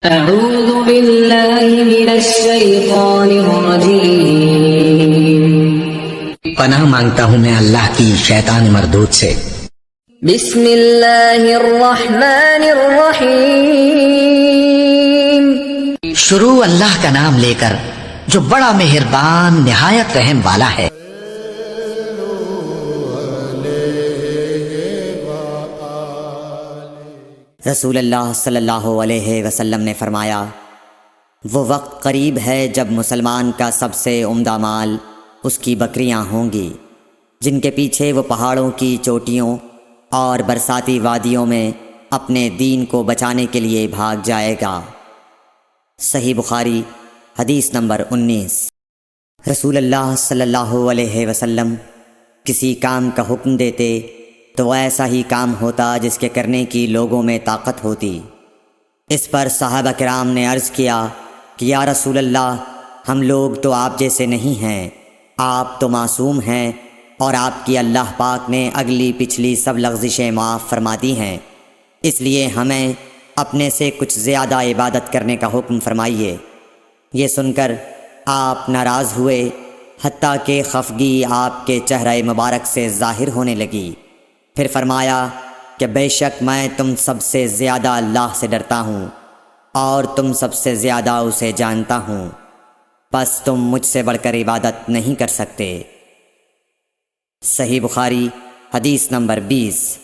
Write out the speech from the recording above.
أعوذ بالله من الشيطان الرجيم پناہ مانگتا ہوں میں اللہ کی شیطان مردود سے۔ بسم اللہ الرحمن الرحیم شروع اللہ کا نام لے کر جو بڑا مہربان نہایت رحم والا ہے۔ رسول اللہ صلی اللہ علیہ وسلم نے فرمایا، وہ وقت قریب ہے جب مسلمان کا سب سے عمدہ مال اس کی بکریاں ہوں گی، جن کے پیچھے وہ پہاڑوں کی چوٹیوں اور برساتی وادیوں میں اپنے دین کو بچانے کے لیے بھاگ جائے گا۔ صحیح بخاری حدیث نمبر 19۔ رسول اللہ صلی اللہ علیہ وسلم کسی کام کا حکم دیتے تو وہ ایسا ہی کام ہوتا جس کے کرنے کی لوگوں میں طاقت ہوتی۔ اس پر صحابہ کرام نے عرض کیا کہ یا رسول اللہ، ہم لوگ تو آپ جیسے نہیں ہیں، آپ تو معصوم ہیں اور آپ کی اللہ پاک نے اگلی پچھلی سب لغزشیں معاف فرما دی ہیں، اس لیے ہمیں اپنے سے کچھ زیادہ عبادت کرنے کا حکم فرمائیے۔ یہ سن کر آپ ناراض ہوئے، حتیٰ کہ خفگی آپ کے چہرہ مبارک سے ظاہر ہونے لگی۔ پھر فرمایا کہ بے شک میں تم سب سے زیادہ اللہ سے ڈرتا ہوں اور تم سب سے زیادہ اسے جانتا ہوں، پس تم مجھ سے بڑھ کر عبادت نہیں کر سکتے۔ صحیح بخاری حدیث نمبر 20۔